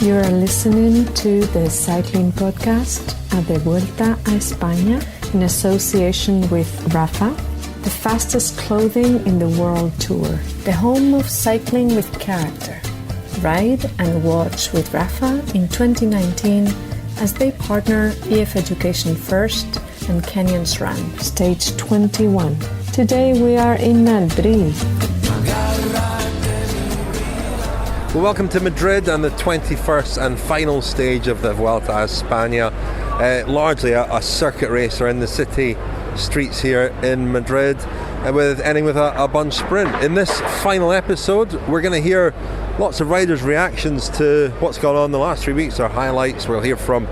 You are listening to the cycling podcast at the Vuelta a España in association with Rapha, the fastest clothing in the world tour, the home of cycling with character. Ride and watch with Rapha in 2019 as they partner EF Education First and Kenyans Run, stage 21. Today we are in Madrid. Well, welcome to Madrid and the 21st and final stage of the Vuelta a España. Largely a circuit racer in the city streets here in Madrid, ending with a bunch sprint. In this final episode, we're going to hear lots of riders' reactions to what's gone on the last 3 weeks, our highlights. We'll hear from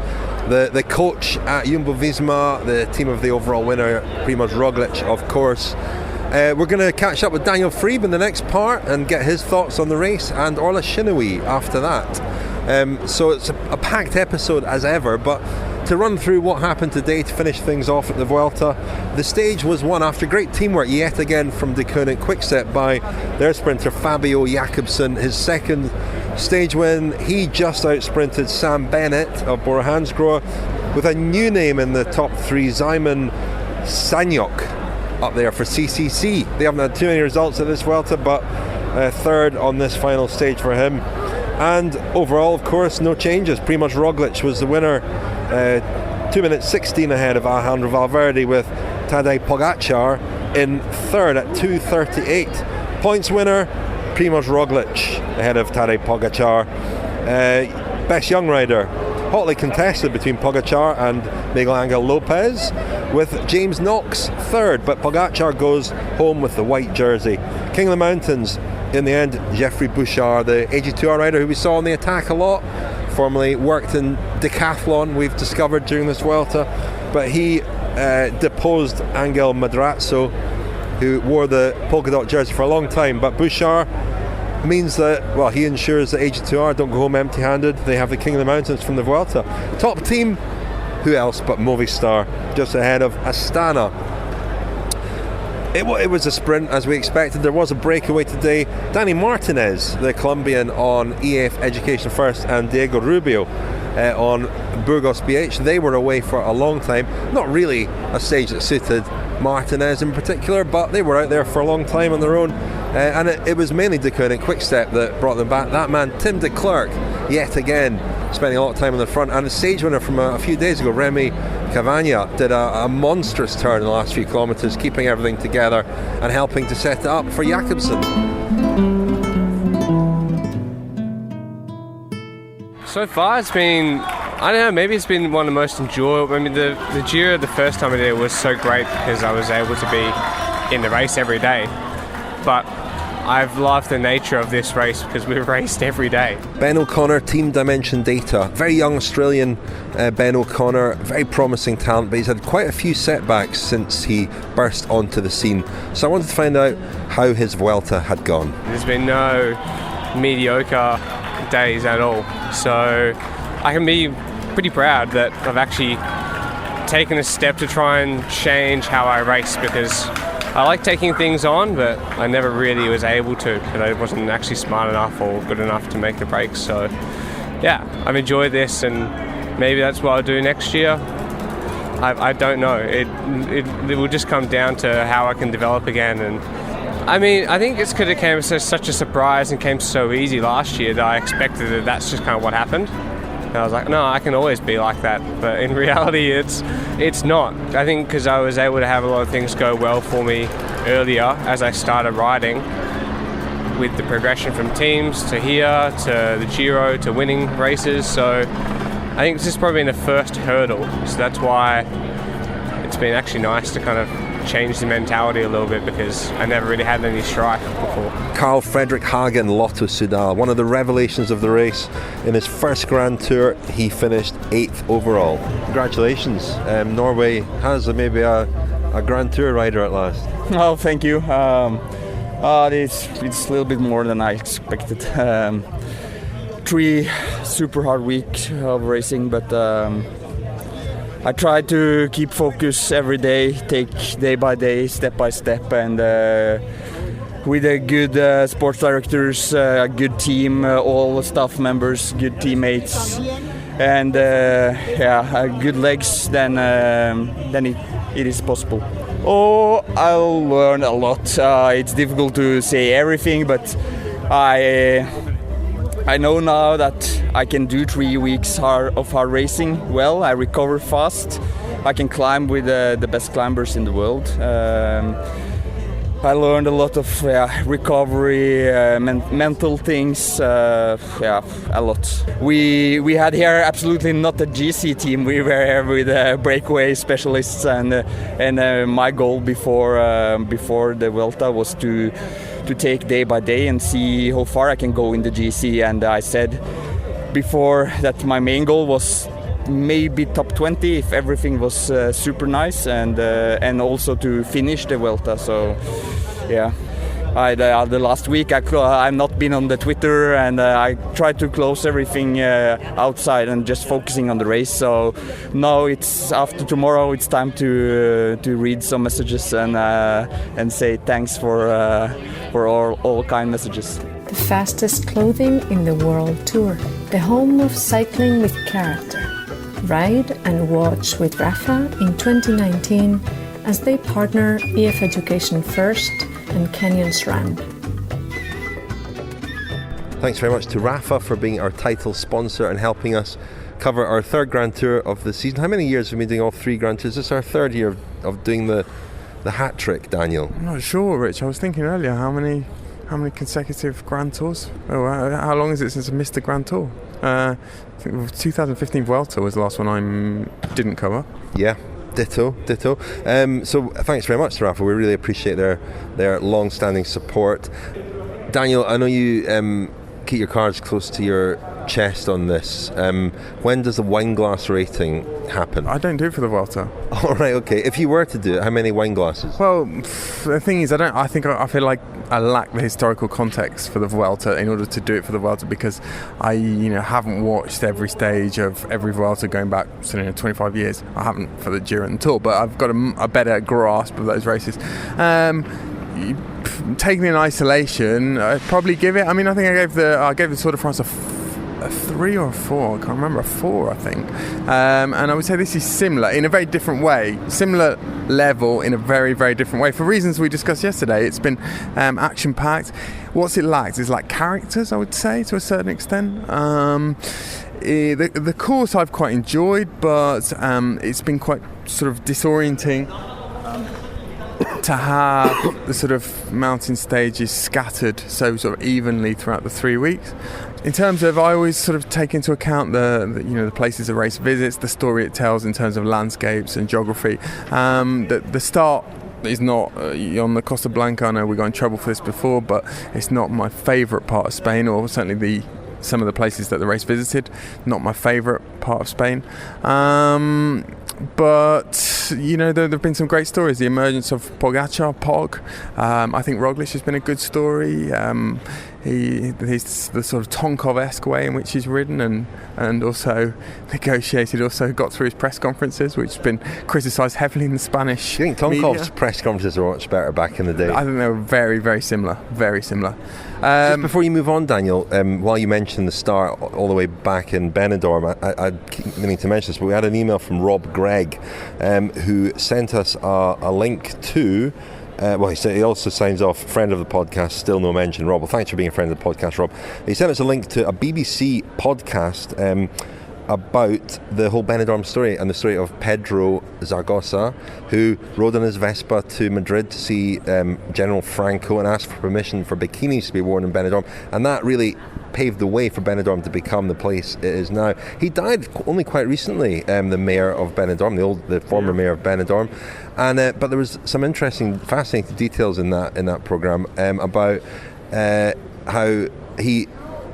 the coach at Jumbo-Visma, the team of the overall winner, Primož Roglič, of course. We're going to catch up with Daniel Friebe in the next part and get his thoughts on the race, and Orla Chennaoui after that. So it's a packed episode as ever, but to run through what happened today to finish things off at the Vuelta, the stage was won after great teamwork yet again from Declercq Quickstep by their sprinter Fabio Jakobsen. His second stage win, he just out-sprinted Sam Bennett of Bora Hansgrohe with a new name in the top three, Simon Sanyok, up there for CCC. They haven't had too many results at this Vuelta, but third on this final stage for him. And overall, of course, no changes. Primož Roglič was the winner, 2 minutes 16 ahead of Alejandro Valverde, with Tadej Pogačar in third at 2:38. Points winner, Primož Roglič ahead of Tadej Pogačar. Best young rider, hotly contested between Pogačar and Miguel Angel Lopez, with James Knox third, but Pogačar goes home with the white jersey. King of the Mountains, in the end, Geoffrey Bouchard, the AG2R rider who we saw on the attack a lot, formerly worked in decathlon, we've discovered during this Vuelta, but he deposed Angel Madrazo, who wore the polka dot jersey for a long time. But Bouchard means that, well, he ensures that AG2R don't go home empty-handed. They have the King of the Mountains from the Vuelta. Top team, who else but Movistar, just ahead of Astana. It was a sprint as we expected. There was a breakaway today. Dani Martinez, the Colombian on EF Education First, and Diego Rubio on Burgos BH, they were away for a long time. Not really a stage that suited Martinez in particular, but they were out there for a long time on their own, and it was mainly Declercq Quickstep that brought them back. That man Tim Declercq, yet again spending a lot of time on the front, and the stage winner from a few days ago, Remy Cavagna, did a monstrous turn in the last few kilometres, keeping everything together and helping to set it up for Jakobsen. So far it's been, I don't know, maybe it's been one of the most enjoyable. I mean, the Giro the first time I did it was so great because I was able to be in the race every day. But I've loved the nature of this race because we've raced every day. Ben O'Connor, Team Dimension Data. Very young Australian Ben O'Connor, very promising talent, but he's had quite a few setbacks since he burst onto the scene. So I wanted to find out how his Vuelta had gone. There's been no mediocre days at all. So I can be pretty proud that I've actually taken a step to try and change how I race, because I like taking things on, but I never really was able to, because I wasn't actually smart enough or good enough to make the breaks. So yeah, I've enjoyed this, and maybe that's what I'll do next year. I don't know. It will just come down to how I can develop again. And I mean, I think it's because it came as such a surprise and came so easy last year that I expected that that's just kind of what happened. And I was like, no, I can always be like that. But in reality, it's not. I think because I was able to have a lot of things go well for me earlier as I started riding, with the progression from teams to here, to the Giro, to winning races. So I think this has probably been the first hurdle. So that's why it's been actually nice to kind of change the mentality a little bit, because I never really had any strife before. Carl Fredrik Hagen, Lotto Soudal, one of the revelations of the race. In his first Grand Tour, he finished 8th overall. Congratulations. Norway has maybe a Grand Tour rider at last. Oh, thank you. It's a little bit more than I expected. 3 super hard weeks of racing, but I try to keep focus every day, take day by day, step by step, and with a good sports directors, a good team, all staff members, good teammates, and good legs, then it is possible. Oh, I'll learn a lot. It's difficult to say everything, but I know now that I can do 3 weeks of hard racing well. I recover fast. I can climb with the best climbers in the world. I learned a lot of recovery, mental things, a lot. We had here absolutely not a GC team. We were here with breakaway specialists, and my goal before the Vuelta was to take day by day and see how far I can go in the GC. And I said before that my main goal was maybe top 20 if everything was super nice, and also to finish the Vuelta. So yeah, the last week I've not been on the Twitter, and I tried to close everything outside and just focusing on the race. So now it's after tomorrow, it's time to read some messages and say thanks for all kind messages. The fastest clothing in the world tour, the home of cycling with character. Ride and watch with Rapha in 2019 as they partner EF Education First and Kenyan SRAM. Thanks very much to Rapha for being our title sponsor and helping us cover our third Grand Tour of the season. How many years have we been doing all 3 Grand Tours? This is our third year of doing the hat trick, Daniel. I'm not sure, Rich. I was thinking earlier, how many consecutive Grand Tours? How long is it since I missed the Grand Tour? I think 2015 Vuelta was the last one I didn't cover. Yeah, ditto. So thanks very much to Rapha. We really appreciate their long-standing support. Daniel, I know you keep your cards close to your chest on this. When does the wine glass rating happen? I don't do it for the Vuelta. All right, okay. If you were to do it, how many wine glasses? Well, the thing is, I feel like I lack the historical context for the Vuelta in order to do it for the Vuelta, because I haven't watched every stage of every Vuelta going back 25 years. I haven't for the Giro and Tour, but I've got a better grasp of those races. Taking in isolation, I'd probably give it. I think I gave the Tour de France a 3 or a 4. I can't remember, a 4, I think. And I would say this is similar in a very different way. Similar level in a very, very different way. For reasons we discussed yesterday, it's been action-packed. What's it lacked is characters, I would say, to a certain extent. The course I've quite enjoyed, but it's been quite sort of disorienting to have the sort of mountain stages scattered so sort of evenly throughout the 3 weeks. In terms of, I always sort of take into account the places the race visits, the story it tells in terms of landscapes and geography. The start is not on the Costa Blanca. I know we got in trouble for this before, but it's not my favourite part of Spain, or certainly some of the places that the race visited. Not my favourite part of Spain. But there have been some great stories. The emergence of Pog. I think Roglic has been a good story. He's the sort of Tonkov-esque way in which he's ridden and also negotiated, also got through his press conferences, which has been criticised heavily in the Spanish Do you think Tonkov's media. Press conferences were much better back in the day? I think they were very, very similar. Very similar. Just before you move on, Daniel, while you mentioned the start all the way back in Benidorm, I keep meaning to mention this, but we had an email from Rob Gregg, who sent us a link to he also signs off, friend of the podcast, still no mention. Rob, well, thanks for being a friend of the podcast, Rob. He sent us a link to a BBC podcast about the whole Benidorm story and the story of Pedro Zaragoza, who rode on his Vespa to Madrid to see General Franco and asked for permission for bikinis to be worn in Benidorm, and that really paved the way for Benidorm to become the place it is now. He died only quite recently, the mayor of Benidorm, the former mayor of Benidorm, and but there was some interesting, fascinating details in that programme about how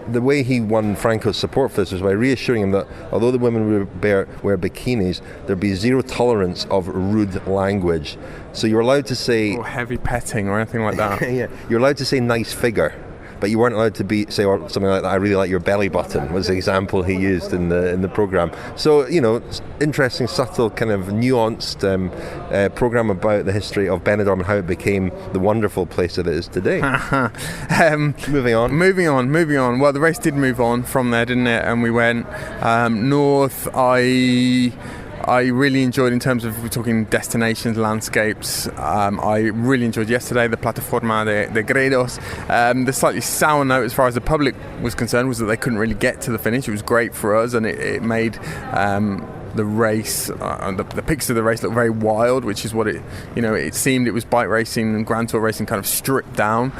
the way he won Franco's support for this was by reassuring him that although the women would wear bikinis, there'd be zero tolerance of rude language. So you're allowed to say... Or heavy petting or anything like that. Yeah, you're allowed to say nice figure. but you weren't allowed to say or something like that. I really like your belly button was the example he used in the programme. So, interesting, subtle, kind of nuanced programme about the history of Benidorm and how it became the wonderful place that it is today. Moving on. Well, the race did move on from there, didn't it? And we went north. I really enjoyed, in terms of, we're talking destinations, landscapes, I really enjoyed yesterday the Plataforma de Gredos. The slightly sour note as far as the public was concerned was that they couldn't really get to the finish. It was great for us, and it made the race, the pictures of the race look very wild, which is what it seemed. It was bike racing and Grand Tour racing kind of stripped down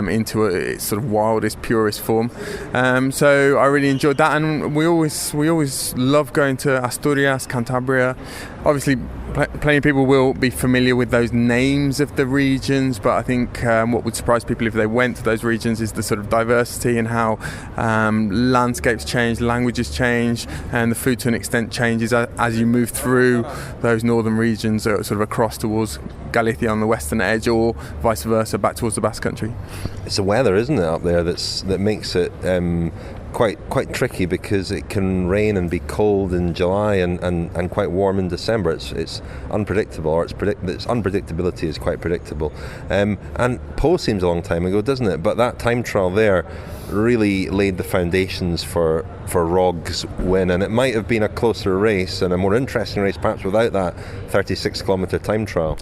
into its sort of wildest, purest form. So I really enjoyed that, and we always love going to Asturias, Cantabria. Obviously, plenty of people will be familiar with those names of the regions, but I think what would surprise people if they went to those regions is the sort of diversity and how landscapes change, languages change, and the food to an extent changes as you move through those northern regions, sort of across towards Galicia on the western edge, or vice versa back towards the Basque Country. It's the weather, isn't it, up there that makes it quite tricky, because it can rain and be cold in July and quite warm in December. It's unpredictable, or its unpredictability is quite predictable. And Pau seems a long time ago, doesn't it? But that time trial there really laid the foundations for Rog's win, and it might have been a closer race and a more interesting race perhaps without that 36-kilometre time trial.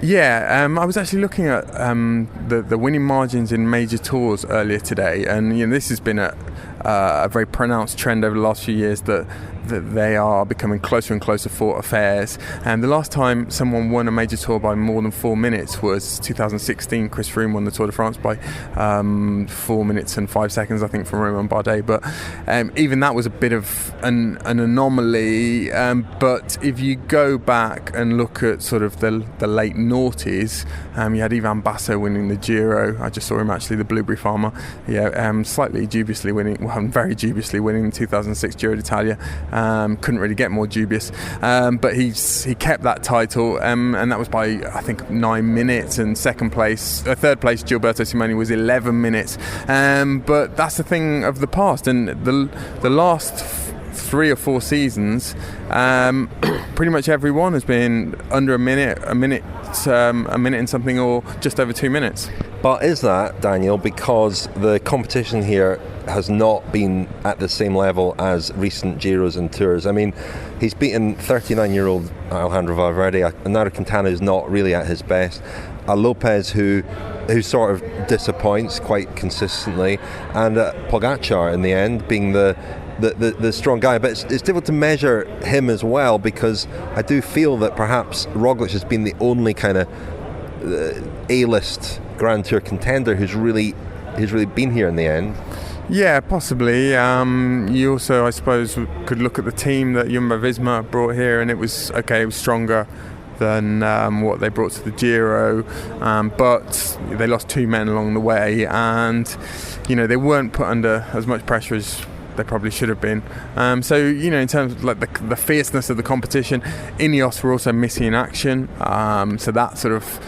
Yeah, I was actually looking at the winning margins in major tours earlier today, and this has been a very pronounced trend over the last few years that they are becoming closer and closer fought affairs. And the last time someone won a major tour by more than 4 minutes was 2016. Chris Froome won the Tour de France by 4 minutes and 5 seconds, I think, from Romain Bardet. But even that was a bit of an anomaly. But if you go back and look at sort of the late noughties, you had Ivan Basso winning the Giro. I just saw him actually, the blueberry farmer. Slightly dubiously winning, very dubiously winning the 2006 Giro d'Italia. Couldn't really get more dubious, but he kept that title, and that was by, I think, 9 minutes. And third place Gilberto Simoni was 11 minutes. But that's the thing of the past, and the last 3 or 4 seasons, pretty much everyone has been under a minute and something, or just over 2 minutes. But is that, Daniel, because the competition here has not been at the same level as recent Giros and Tours? I mean, he's beaten 39-year-old Alejandro Valverde. Nairo Quintana is not really at his best. A Lopez who sort of disappoints quite consistently, and Pogacar in the end being the strong guy. But it's difficult to measure him as well, because I do feel that perhaps Roglic has been the only kind of A-list Grand Tour contender who's really been here in the end. Yeah, possibly. You also, I suppose, could look at the team that Jumbo-Visma brought here, and it was stronger than what they brought to the Giro, but they lost 2 men along the way, and they weren't put under as much pressure as they probably should have been. So in terms of like the fierceness of the competition, Ineos were also missing in action, so that sort of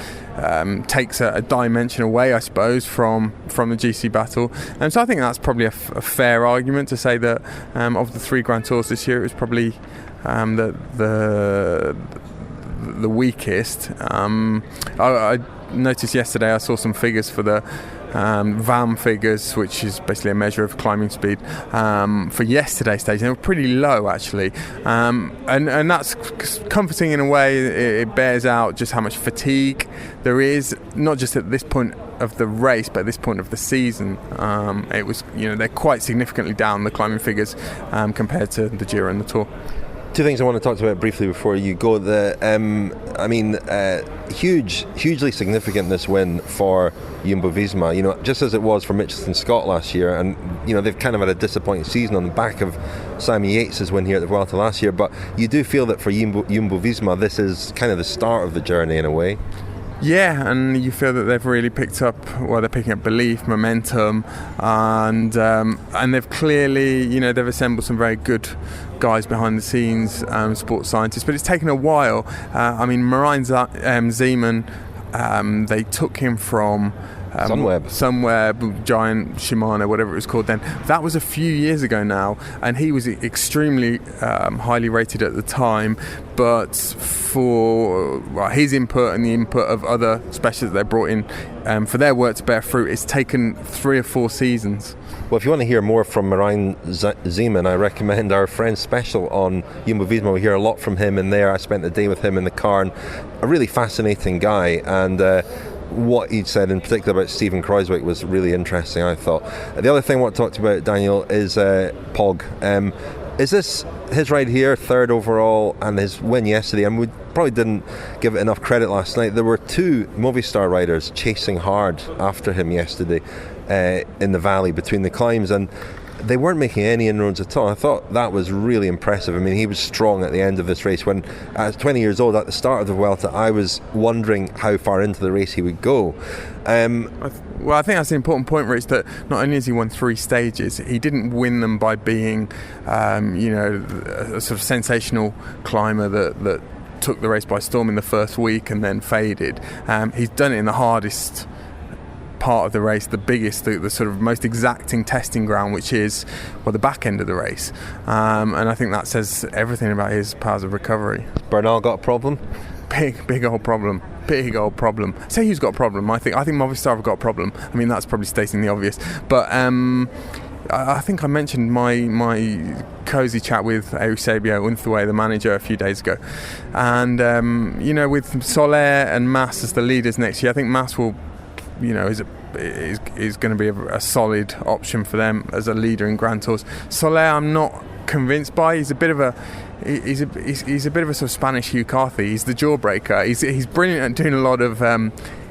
takes a dimension away, I suppose, from the GC battle. And so I think that's probably a fair argument to say that of the 3 Grand Tours this year, it was probably the weakest. I noticed yesterday, I saw some figures for the VAM figures, which is basically a measure of climbing speed, for yesterday's stage, and they were pretty low actually, and that's comforting in a way. It bears out just how much fatigue there is, not just at this point of the race, but at this point of the season. It was, they're quite significantly down, the climbing figures, compared to the Giro and the Tour. 2 things I want to talk about briefly before you go. Hugely significant, this win for Jumbo-Visma. Just as it was for Mitchelton Scott last year, and they've kind of had a disappointing season on the back of Simon Yates' win here at the Vuelta last year. But you do feel that for Jumbo-Visma, this is kind of the start of the journey in a way. Yeah, and you feel that they've really picked up, they're picking up belief, momentum, and they've clearly, they've assembled some very good guys behind the scenes, sports scientists, but it's taken a while. Marijn Zeeman, they took him from Sunweb, Giant, Shimano, whatever it was called then. That was a few years ago now, and he was extremely highly rated at the time, but for his input and the input of other specialists they brought in for their work to bear fruit, it's taken 3 or 4 seasons. Well, if you want to hear more from Marijn Zeeman, I recommend our Friends special on Jumbo-Visma. We hear a lot from him in there. I spent the day with him in the car, and a really fascinating guy, and what he said in particular about Steven Kruijswijk was really interesting, I thought. The other thing I want to talk to you about, Daniel, is Pog. Is this his ride here, 3rd overall, and his win yesterday? And we probably didn't give it enough credit last night. There were 2 Movistar riders chasing hard after him yesterday in the valley between the climbs, and they weren't making any inroads at all. I thought that was really impressive. I mean, he was strong at the end of this race. When at 20 years old, at the start of the Vuelta, I was wondering how far into the race he would go. Well, I think that's the important point, Rich, that not only has he won 3 stages, he didn't win them by being, a sort of sensational climber that took the race by storm in the first week and then faded. He's done it in the hardest part of the race, the biggest, the sort of most exacting testing ground, which is the back end of the race, and I think that says everything about his powers of recovery. Bernal got a problem? Big old problem. Say who's got a problem? I think Movistar have got a problem. I mean, that's probably stating the obvious, but I think I mentioned my cosy chat with Eusebio Unthue, the manager, a few days ago, and with Soler and Mas as the leaders next year, I think Mas will, is going to be a solid option for them as a leader in Grand Tours. Soler, I'm not convinced by. He's a bit of a sort of Spanish Hugh Carthy. He's the jawbreaker. He's brilliant at doing a lot of.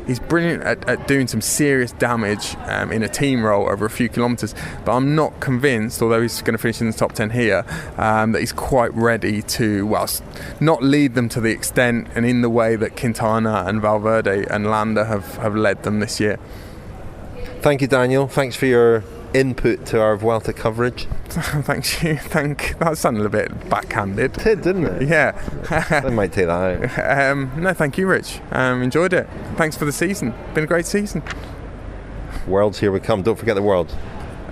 He's brilliant at doing some serious damage in a team role over a few kilometres. But I'm not convinced, although he's going to finish in the top 10 here, that he's quite ready to, not lead them to the extent and in the way that Quintana and Valverde and Landa have led them this year. Thank you, Daniel. Thanks for your input to our Vuelta coverage. Thanks you. That sounded a bit backhanded. It did, didn't it? Yeah. I might take that out. No, thank you, Rich. Enjoyed it. Thanks for the season. Been a great season. Worlds, here we come. Don't forget the World.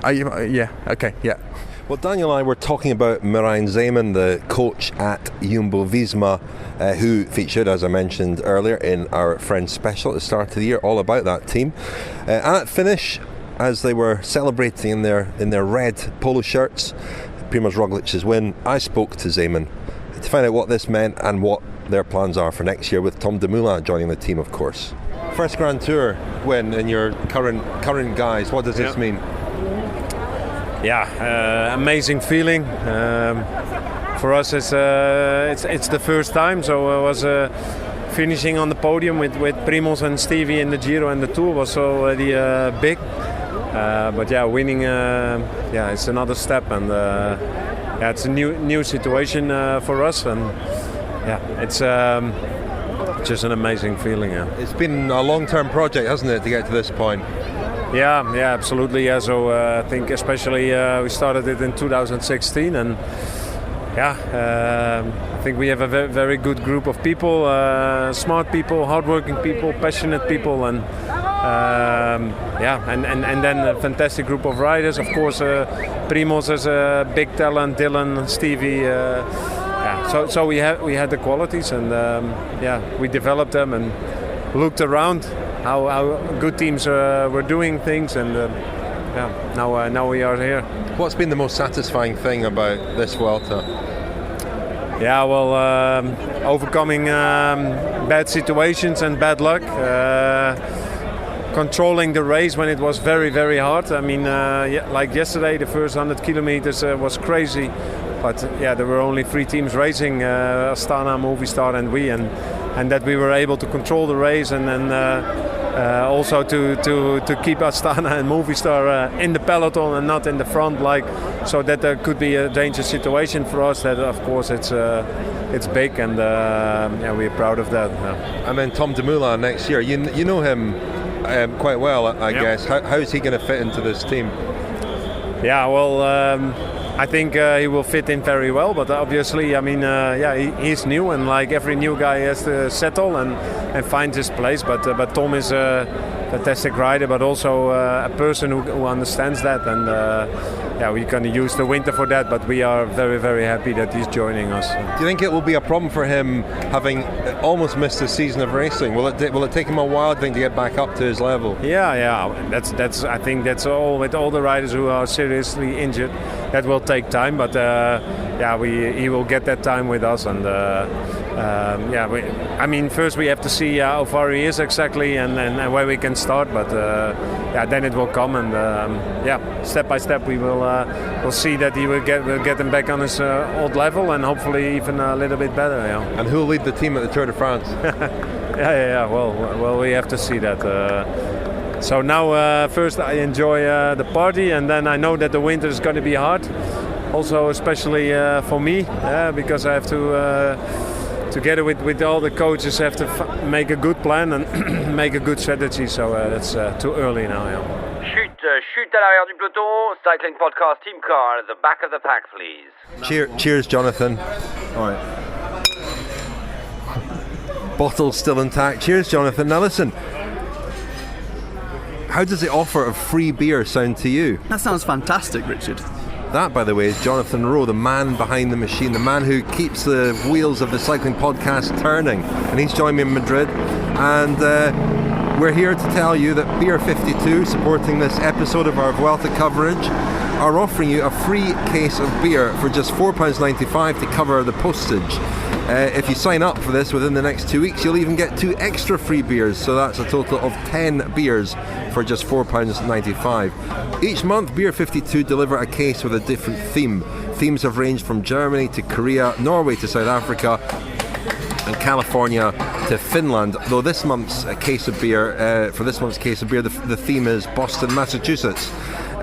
Yeah. Okay. Yeah. Well, Daniel and I were talking about Marijn Zeeman, the coach at Jumbo-Visma, who featured, as I mentioned earlier, in our Friends special at the start of the year, all about that team. At finish, as they were celebrating in their red polo shirts, Primož Roglic's win, I spoke to Zeeman to find out what this meant and what their plans are for next year, with Tom Dumoulin joining the team, of course. First Grand Tour win in your current guise. What does this mean? Yeah, amazing feeling. For us, it's the first time, so it was finishing on the podium with Primož and Stevie in the Giro and the Tour was already big. But yeah, winning, it's another step, and it's a new situation for us, and it's just an amazing feeling. Yeah. It's been a long-term project, hasn't it, to get to this point? Yeah, absolutely. Yeah, so I think especially we started it in 2016, and I think we have a very, very good group of people, smart people, hardworking people, passionate people, and and then a fantastic group of riders. Of course, Primož is a big talent, Dylan, Stevie. So we had the qualities, and we developed them and looked around how good teams were doing things, and now we are here. What's been the most satisfying thing about this Vuelta? Yeah, well, overcoming bad situations and bad luck, controlling the race when it was very, very hard. I mean, like yesterday, the first 100 kilometers was crazy, but there were only 3 teams racing: Astana, Movistar, and we, and that we were able to control the race, and then also to keep Astana and Movistar in the peloton and not in the front, so that there could be a dangerous situation for us. That, of course, it's big, and we're proud of that. Yeah. And then Tom Dumoulin next year. You know him quite well, I guess. How is he going to fit into this team? Yeah, well, I think he will fit in very well, but obviously, I mean, he's new, and like every new guy has to settle and find his place. But Tom is fantastic rider, but also a person who understands that, and we're going to use the winter for that, but we are very, very happy that he's joining us. Do you think it will be a problem for him having almost missed a season of racing? Will it take him a while, I think, to get back up to his level? Yeah. That's I think that's all with all the riders who are seriously injured. That will take time, but he will get that time with us, and first we have to see how far he is exactly and where we can start, but then it will come, and step by step we'll see that we'll get him back on his old level, and hopefully even a little bit better. Yeah. And who will lead the team at the Tour de France? Well, we have to see that. So now first I enjoy the party, and then I know that the winter is going to be hard. Also, especially for me, because I have to, together with all the coaches, have to make a good plan and make a good strategy. So that's too early now. Yeah. Chute à l'arrière du peloton, cycling podcast team car at the back of the pack, please. Cheers, Jonathan. All right. Bottle's still intact. Cheers, Jonathan. Now listen, how does the offer of free beer sound to you? That sounds fantastic, Richard. That, by the way, is Jonathan Rowe, the man behind the machine, the man who keeps the wheels of the cycling podcast turning. And he's joined me in Madrid. And we're here to tell you that Beer 52, supporting this episode of our Vuelta coverage, are offering you a free case of beer for just £4.95 to cover the postage. If you sign up for this within the next 2 weeks, you'll even get 2 extra free beers, so that's a total of 10 beers for just £4.95. Each month, Beer 52 deliver a case with a different theme. Themes have ranged from Germany to Korea, Norway to South Africa, and California to Finland. Though this month's case of beer, the theme is Boston, Massachusetts.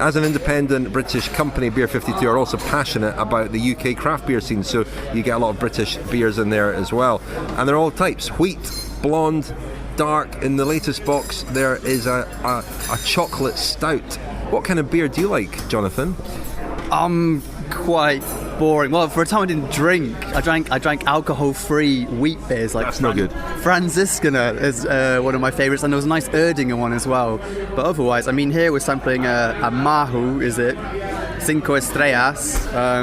As an independent British company, Beer 52 are also passionate about the UK craft beer scene, so you get a lot of British beers in there as well. And they're all types: wheat, blonde, dark. In the latest box there is a chocolate stout. What kind of beer do you like, Jonathan? Quite boring. Well, for a time I didn't drink. I drank alcohol-free wheat beers like That's no good. Franziskaner is one of my favourites, and there was a nice Erdinger one as well. But otherwise, I mean, here we're sampling a Mahu, is it? Cinco Estrellas,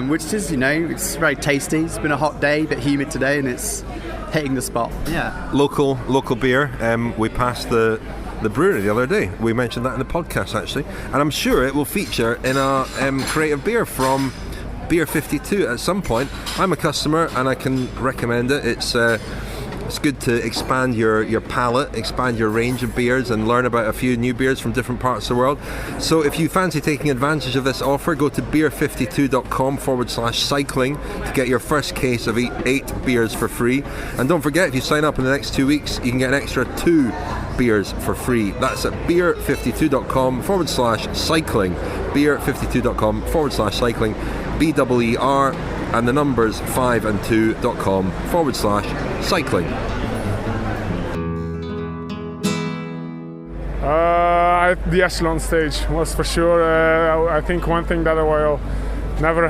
which is, it's very tasty. It's been a hot day, a bit humid today, and it's hitting the spot. Yeah. Local beer. We passed the brewery the other day. We mentioned that in the podcast, actually, and I'm sure it will feature in a creative beer from Beer 52 at some point. I'm a customer and I can recommend it. It's good to expand your palate, expand your range of beers, and learn about a few new beers from different parts of the world. So if you fancy taking advantage of this offer, go to beer52.com/cycling to get your first case of 8 beers for free. And don't forget, if you sign up in the next 2 weeks, you can get an extra 2 beers for free. That's at beer52.com/cycling. beer52.com/cycling. BEER and the numbers 5and2.com/cycling. The echelon stage was for sure. I think one thing that I will never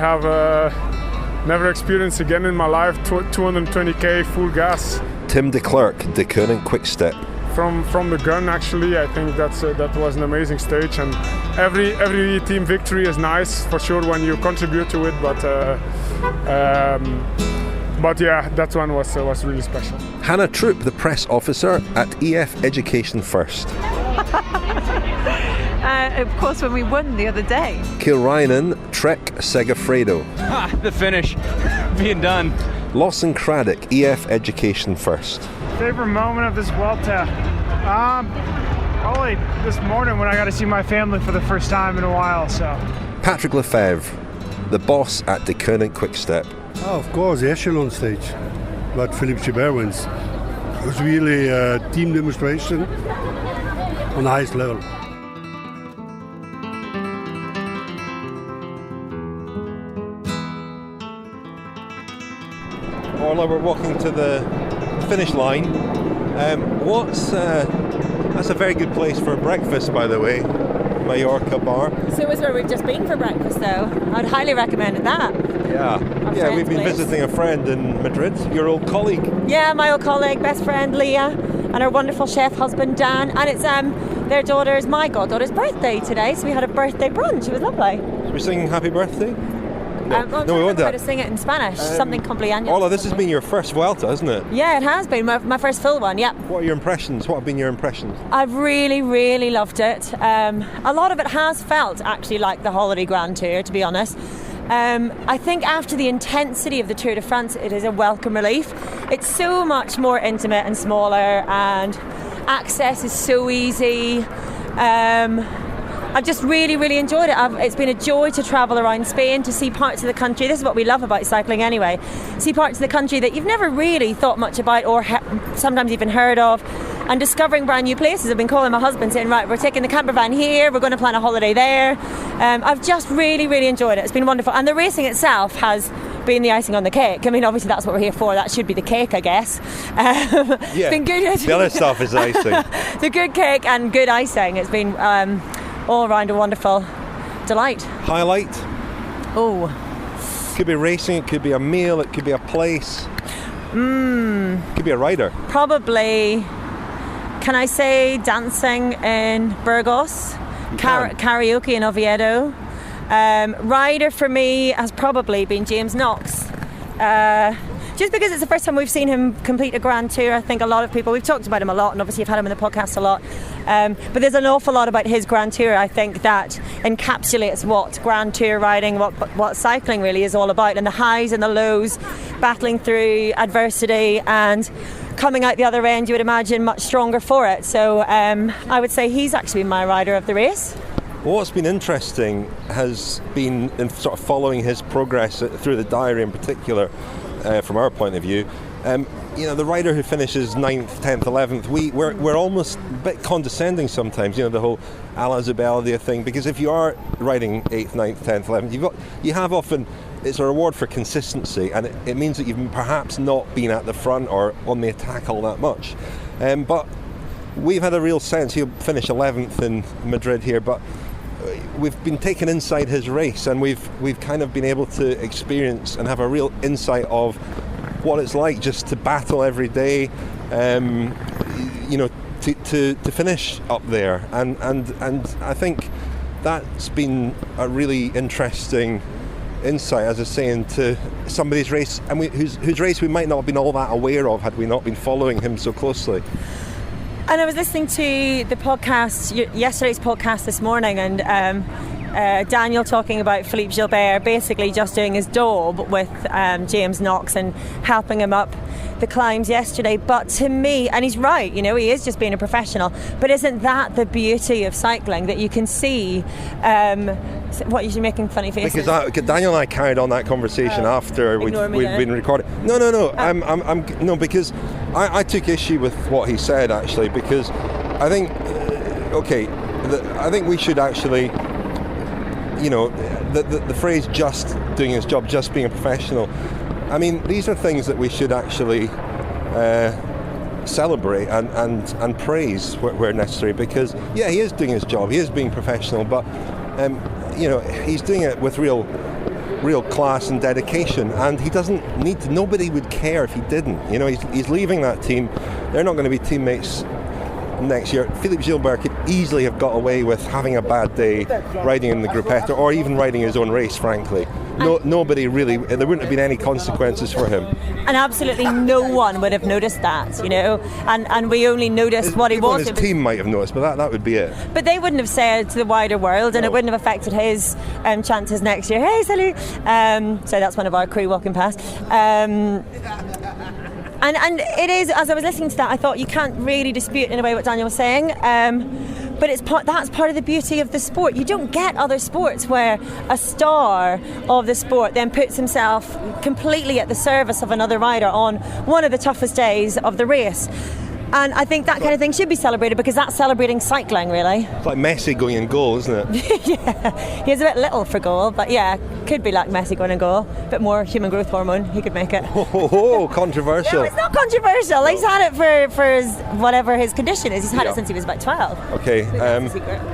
experience again in my life. 220k full gas. Tim Declercq, Declercq Quick Step. From the gun, actually, I think that was an amazing stage, and every team victory is nice for sure when you contribute to it. But yeah, that one was really special. Hannah Troop, the press officer at EF Education First. Of course, when we won the other day. Kiel Reijnen, Trek Segafredo. The finish, being done. Lawson Craddock, EF Education First. Favorite moment of this Vuelta? Probably this morning when I got to see my family for the first time in a while. So. Patrick Lefebvre, the boss at Declercq Quick Step. Oh, of course, the echelon stage, but Philippe Gilbert wins. It was really a team demonstration on the highest level. Orla, we're walking to the finish line. That's a very good place for breakfast, by the way. Mallorca bar. So is where we've just been for breakfast, though. I'd highly recommend that. Yeah, we've been visiting a friend in Madrid, your old colleague. Yeah, my old colleague, best friend Leah. and her wonderful chef husband Dan, and it's their daughter's, my goddaughter's birthday today, so we had a birthday brunch. It was lovely. We're singing happy birthday? No, we won't do how that. to sing it in Spanish, something cumpleaños. Orla, this has been your first Vuelta, hasn't it? Yeah, it has been my first full one. Yeah. What are your impressions? What have been your impressions? I've really, really loved it. A lot of it has felt actually like the Holiday Grand Tour, to be honest. I think after the intensity of the Tour de France, it is a welcome relief. It's so much more intimate and smaller, and access is so easy. I've just really, really enjoyed it. It's been a joy to travel around Spain, to see parts of the country. This is what we love about cycling anyway. See parts of the country that you've never really thought much about, or sometimes even heard of, and discovering brand new places. I've been calling my husband saying, right, we're taking the camper van here, we're going to plan a holiday there. I've just really, really enjoyed it. It's been wonderful. And the racing itself has been the icing on the cake. I mean, obviously that's what we're here for. That should be the cake, I guess. It's been good. The other stuff is icing. The good cake and good icing. It's been all around a wonderful delight. Highlight? Oh. Could be racing, it could be a meal, it could be a place. Could be a rider. Probably, can I say dancing in Burgos? Karaoke in Oviedo. Rider for me has probably been James Knox. Just because it's the first time we've seen him complete a Grand Tour. I think a lot of people, we've talked about him a lot, and obviously you've had him in the podcast a lot, but there's an awful lot about his Grand Tour, I think, that encapsulates what Grand Tour riding, what cycling really is all about, and the highs and the lows, battling through adversity and coming out the other end, you would imagine, much stronger for it. So I would say he's actually my rider of the race. Well, what's been interesting has been in sort of following his progress through the diary in particular. From our point of view, the rider who finishes 9th, 10th, 11th, we're almost a bit condescending sometimes, the whole a la Zubeldia thing, because if you are riding 8th, 9th, 10th, 11th, you have often, it's a reward for consistency, and it means that you've perhaps not been at the front or on the attack all that much. But we've had a real sense, he'll finish 11th in Madrid here, but we've been taken inside his race, and we've kind of been able to experience and have a real insight of what it's like just to battle every day, to finish up there, and I think that's been a really interesting insight, as I was saying, to somebody's race, and whose race we might not have been all that aware of had we not been following him so closely. And I was listening to the podcast, yesterday's podcast this morning, and Daniel talking about Philippe Gilbert basically just doing his job with James Knox and helping him up the climbs yesterday. But to me, and he's right, he is just being a professional, but isn't that the beauty of cycling, that you can see what you're making funny faces? Because Daniel and I carried on that conversation after we'd been recording. No, because I took issue with what he said, actually, because I think I think we should actually, the phrase just doing his job, just being a professional, I mean, these are things that we should actually celebrate and praise where necessary, because he is doing his job, he is being professional, but he's doing it with real class and dedication, and he doesn't need to. Nobody would care if he didn't. He's leaving that team. They're not going to be teammates next year. Philippe Gilbert could easily have got away with having a bad day riding in the Gruppetto, or even riding his own race, frankly. Nobody really, there wouldn't have been any consequences for him. And absolutely no one would have noticed that, and we only noticed what he was. His team might have noticed, but that would be it. But they wouldn't have said to the wider world, and it wouldn't have affected his chances next year. Hey, salut! So that's one of our crew walking past. And it is, as I was listening to that, I thought you can't really dispute in a way what Daniel was saying, but that's part of the beauty of the sport. You don't get other sports where a star of the sport then puts himself completely at the service of another rider on one of the toughest days of the race. And I think that kind of thing should be celebrated, because that's celebrating cycling, really. It's like Messi going in goal, isn't it? Yeah, he's a bit little for goal, but could be like Messi going in goal. A bit more human growth hormone, he could make it. Controversial. No, it's not controversial. He's had it for his, whatever his condition is. He's had it since he was about 12. Okay.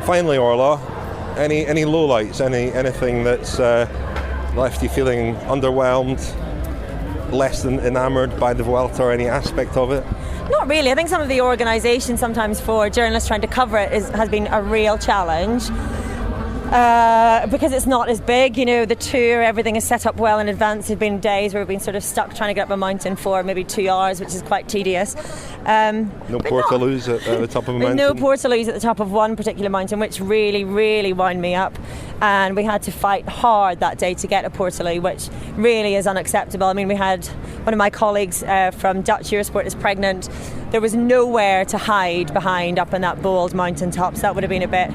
Finally, Orla, any lowlights? Anything that's left you feeling underwhelmed, less than enamoured by the Vuelta, or any aspect of it? Not really. I think some of the organisation sometimes for journalists trying to cover it has been a real challenge. Because it's not as big, you know, the tour, everything is set up well in advance. There have been days where we've been sort of stuck trying to get up a mountain for maybe 2 hours, which is quite tedious. No portaloos at the top of a mountain? No portaloos at the top of one particular mountain, which really, really wound me up. And we had to fight hard that day to get a portaloo, which really is unacceptable. I mean, we had one of my colleagues from Dutch Eurosport is pregnant. There was nowhere to hide behind up on that bold mountain top, so that would have been a bit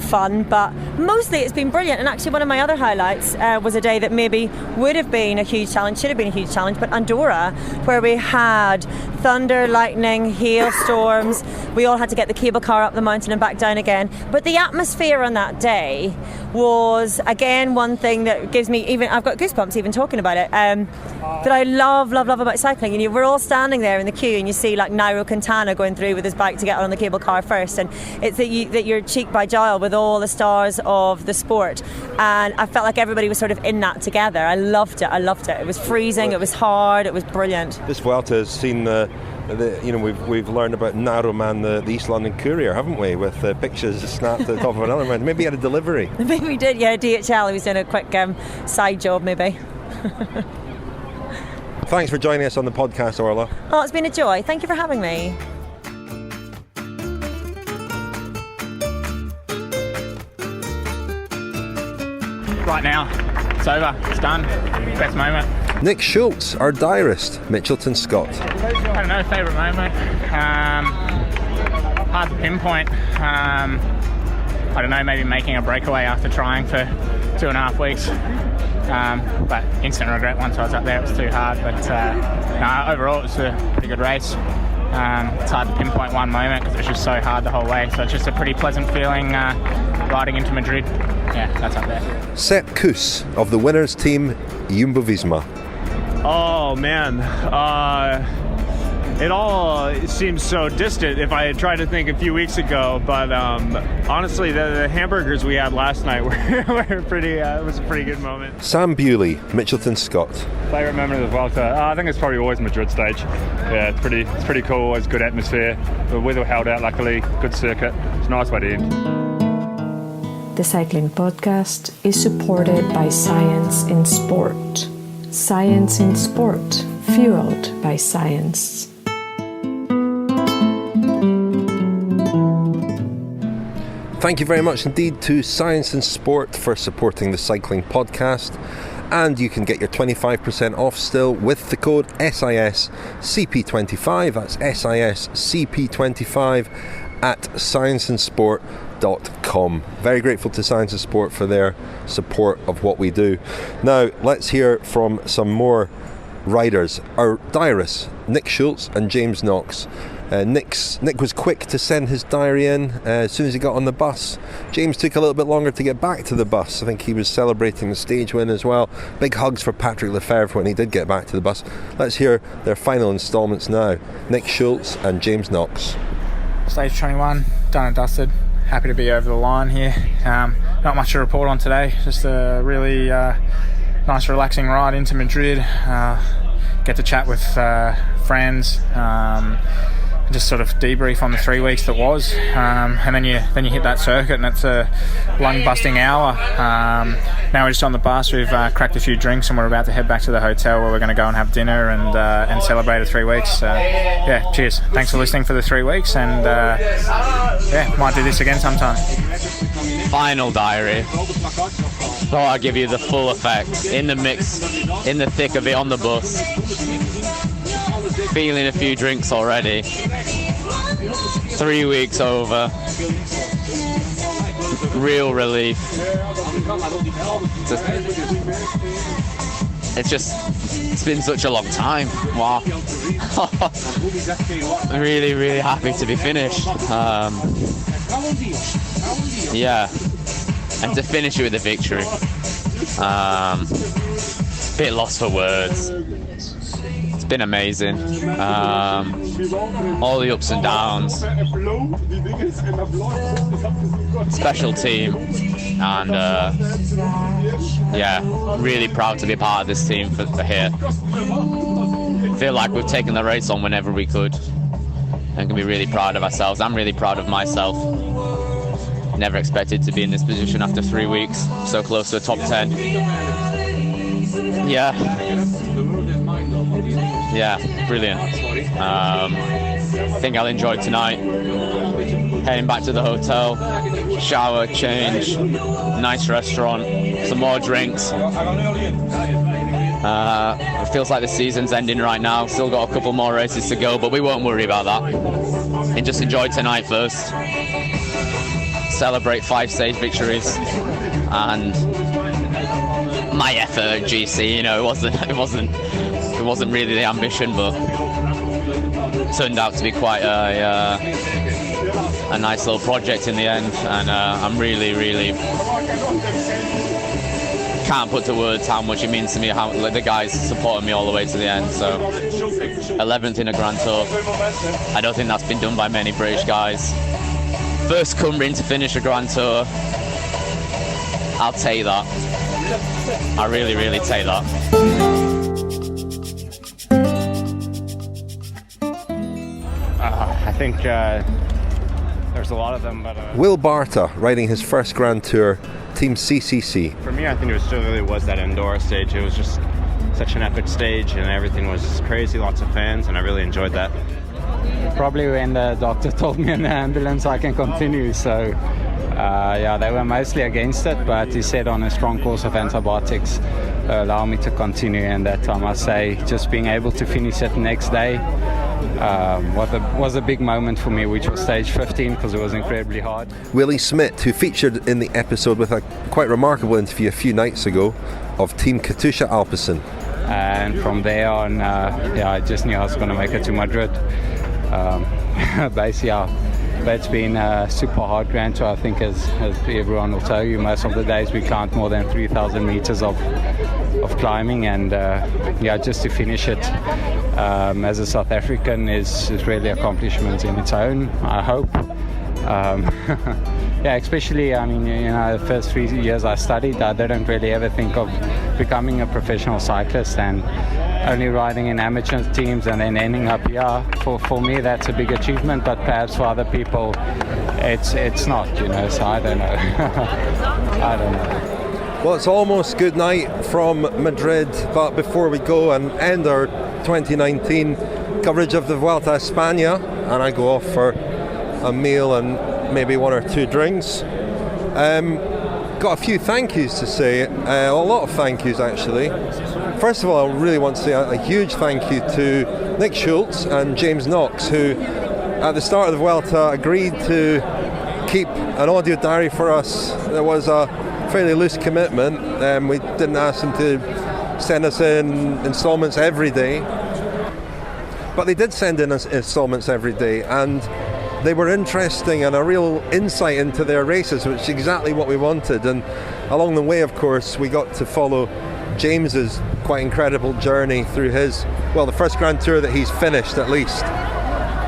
fun, but mostly it's been brilliant. And actually one of my other highlights was a day that maybe would have been a huge challenge, should have been a huge challenge, but Andorra, where we had thunder, lightning, hailstorms. We all had to get the cable car up the mountain and back down again. But the atmosphere on that day was, again, one thing that gives me, even I've got goosebumps even talking about it, that I love about cycling. You know, we're all standing there in the queue and you see like Nairo Quintana going through with his bike to get on the cable car first, and it's that you're cheek by jowl with all the stars of the sport, and I felt like everybody was sort of in that together. I loved it. It was freezing, it was hard, it was brilliant. This Vuelta has seen we've learned about Nairo Man, the East London Courier, haven't we, with pictures snapped at the top of another mountain. Maybe he had a delivery. Maybe we did, yeah. DHL, he was doing a quick side job maybe. Thanks for joining us on the podcast, Orla. Oh, it's been a joy. Thank you for having me. Right now, it's over, it's done. Best moment. Nick Schultz, our diarist, Mitchelton Scott. I don't know, favourite moment. Hard to pinpoint. I don't know, maybe making a breakaway after trying for 2.5 weeks. But instant regret once I was up there, it was too hard. But overall, it was a pretty good race. It's hard to pinpoint one moment because it was just so hard the whole way. So it's just a pretty pleasant feeling riding into Madrid. Yeah, that's up there. Sepp Kuss of the winners team Jumbo-Visma. Oh man, it all seems so distant if I had tried to think a few weeks ago, but honestly the hamburgers we had last night were pretty, it was a pretty good moment. Sam Bewley, Mitchelton Scott. Favourite moment of the Vuelta? I think it's probably always Madrid stage. Yeah, it's pretty cool, always good atmosphere. The weather held out luckily, good circuit. It's a nice way to end. The Cycling Podcast is supported by Science in Sport. Science in Sport, fueled by science. Thank you very much indeed to Science in Sport for supporting the Cycling Podcast. And you can get your 25% off still with the code SISCP25. That's SISCP25 at scienceandsport.com. Very grateful to Science and Sport for their support of what we do. Now, let's hear from some more riders. Our diarists, Nick Schultz and James Knox. Nick was quick to send his diary in as soon as he got on the bus. James took a little bit longer to get back to the bus. I think he was celebrating the stage win as well. Big hugs for Patrick Lefevre when he did get back to the bus. Let's hear their final instalments now. Nick Schultz and James Knox. Stage 21, done and dusted. Happy to be over the line here. Not much to report on today. Just a really nice relaxing ride into Madrid. Get to chat with friends. Just sort of debrief on the 3 weeks that was, and then you hit that circuit, and it's a lung-busting hour. Now we're just on the bus. We've cracked a few drinks, and we're about to head back to the hotel where we're going to go and have dinner and celebrate the 3 weeks. Yeah, cheers. Thanks for listening for the 3 weeks, and yeah, might do this again sometime. Final diary. So I'll give you the full effect. In the mix, in the thick of it on the bus. Feeling a few drinks already. 3 weeks over. Real relief. It's been such a long time. Wow. I'm really, really happy to be finished. Yeah. And to finish it with a victory. Bit lost for words. Been amazing. All the ups and downs. Special team, and yeah, really proud to be part of this team for here. Feel like we've taken the race on whenever we could. and can be really proud of ourselves. I'm really proud of myself. Never expected to be in this position after 3 weeks, so close to a top 10. Yeah, brilliant. I think I'll enjoy tonight. Heading back to the hotel, shower, change, nice restaurant, some more drinks. It feels like the season's ending right now. Still got a couple more races to go, but we won't worry about that. And just enjoy tonight first. Celebrate 5 stage victories and my effort at GC. You know, it wasn't really the ambition, but it turned out to be quite a nice little project in the end, and I'm really can't put to words how much it means to me, how the guys supported me all the way to the end. So 11th in a Grand Tour, I don't think that's been done by many British guys. First Cumbrian to finish a Grand Tour, I'll take that. I really take that. I think there's a lot of them, but Will Barta riding his first Grand Tour, Team CCC. For me, I think it really was that Andorra stage. It was just such an epic stage, and everything was crazy, lots of fans, and I really enjoyed that. Probably when the doctor told me in the ambulance I can continue, so they were mostly against it, but he said on a strong course of antibiotics allow me to continue, and that, I must say, just being able to finish it the next day was a big moment for me, which was stage 15, because it was incredibly hard. Willie Smit, who featured in the episode with a quite remarkable interview a few nights ago, of Team Katusha Alpecin. And from there on, I just knew I was going to make it to Madrid. Basically, but it's been a super hard Grand Tour, I think, as everyone will tell you. Most of the days we climbed more than 3,000 meters of climbing, and just to finish it as a South African is really an accomplishment in its own, I hope. Especially, the first 3 years I studied, I didn't really ever think of becoming a professional cyclist, and only riding in amateur teams and then ending up here, for me that's a big achievement, but perhaps for other people it's not, so I don't know. I don't know. Well, it's almost good night from Madrid, but before we go and end our 2019 coverage of the Vuelta a España, and I go off for a meal and maybe 1 or 2 drinks, got a few thank yous to say, a lot of thank yous actually. First of all, I really want to say a huge thank you to Nick Schultz and James Knox, who at the start of the Vuelta agreed to keep an audio diary for us. There was a fairly loose commitment. We didn't ask them to send us in instalments every day, but they did send in instalments every day, and they were interesting and a real insight into their races, which is exactly what we wanted. And along the way, of course, we got to follow James's quite incredible journey through the first Grand Tour that he's finished, at least.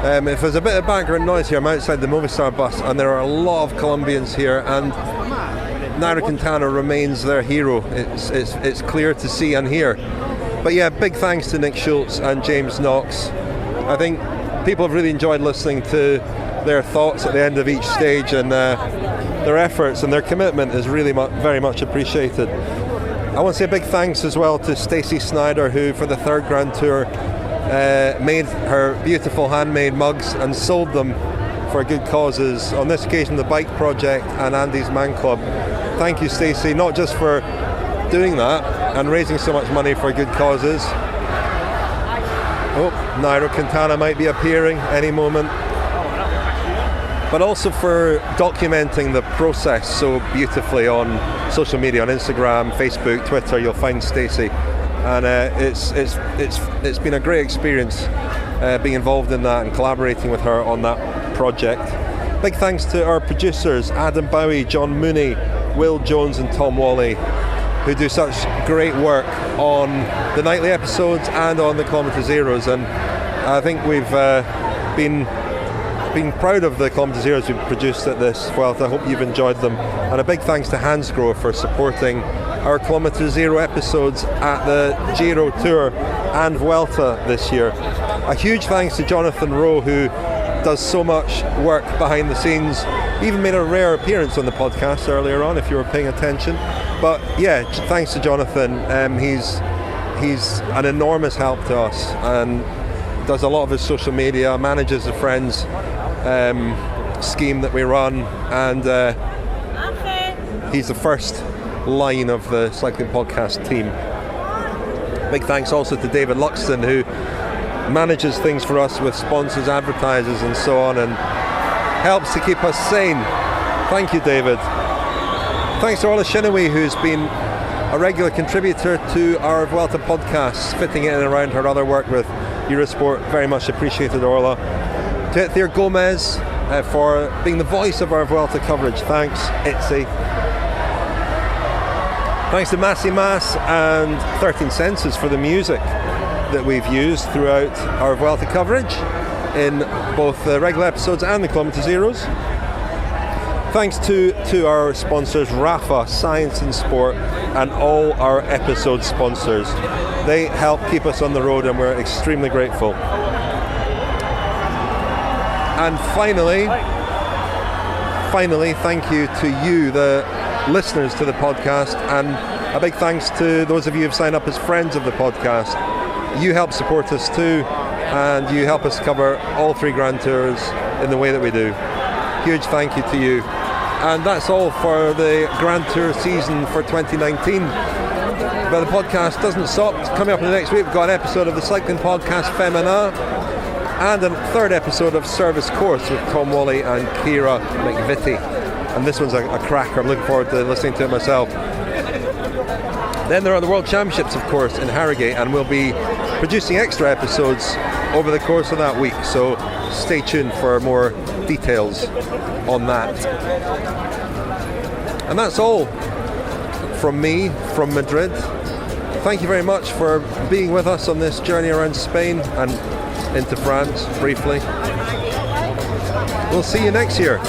If there's a bit of background noise here, I'm outside the Movistar bus, and there are a lot of Colombians here, and Nairo Quintana remains their hero. It's clear to see and hear. But yeah, big thanks to Nick Schultz and James Knox. I think people have really enjoyed listening to their thoughts at the end of each stage, and their efforts and their commitment is really very much appreciated. I want to say a big thanks as well to Stacey Snyder, who for the 3rd Grand Tour made her beautiful handmade mugs and sold them for good causes, on this occasion the Bike Project and Andy's Man Club. Thank you, Stacey, not just for doing that and raising so much money for good causes. Nairo Quintana might be appearing any moment, but also for documenting the process so beautifully on social media, on Instagram, Facebook, Twitter. You'll find Stacey, and it's been a great experience being involved in that and collaborating with her on that project. Big thanks to our producers Adam Bowie, John Mooney, Will Jones and Tom Wally, who do such great work on the nightly episodes and on the Kilometre Zeros, and I think we've been proud of the Kilometre Zeros we've produced at this Vuelta. I hope you've enjoyed them, and a big thanks to Hansgrohe for supporting our Kilometre Zero episodes at the Giro Tour and Vuelta this year. A huge thanks to Jonathan Rowe, who does so much work behind the scenes. Even made a rare appearance on the podcast earlier on, if you were paying attention. But yeah, thanks to Jonathan. He's an enormous help to us and does a lot of his social media, manages the Friends scheme that we run, and he's the first line of the Cycling Podcast team. Big thanks also to David Luxton, who manages things for us with sponsors, advertisers and so on, and helps to keep us sane. Thank you, David. Thanks to Orla Chennaoui, who's been a regular contributor to our Vuelta podcast, fitting it in around her other work with Eurosport. Very much appreciated, Orla. To Itziar Gomez for being the voice of our Vuelta coverage. Thanks, Itzy. Thanks to Más y Más and 13 Senses for the music that we've used throughout our Vuelta coverage in both the regular episodes and the Kilometre Zeros. Thanks to our sponsors Rapha, Science and Sport, and all our episode sponsors. They help keep us on the road and we're extremely grateful. And finally, thank you to you, the listeners to the podcast, and a big thanks to those of you who've signed up as friends of the podcast. You help support us too, and you help us cover all 3 Grand Tours in the way that we do. Huge thank you to you. And that's all for the Grand Tour season for 2019. But the podcast doesn't stop. Coming up in the next week, we've got an episode of the Cycling Podcast Femina and a 3rd episode of Service Course with Tom Wally and Kira McVitie. And this one's a cracker. I'm looking forward to listening to it myself. Then there are the World Championships, of course, in Harrogate, and we'll be producing extra episodes over the course of that week. So stay tuned for more details on that. And that's all from me, from Madrid. Thank you very much for being with us on this journey around Spain and into France briefly. We'll see you next year.